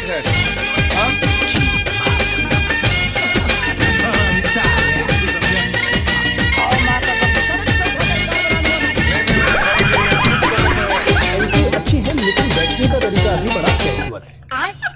ठीक है हाँ? अच्छी है लेकिन बैठने का तरीका अभी बड़ा कैजुअल है।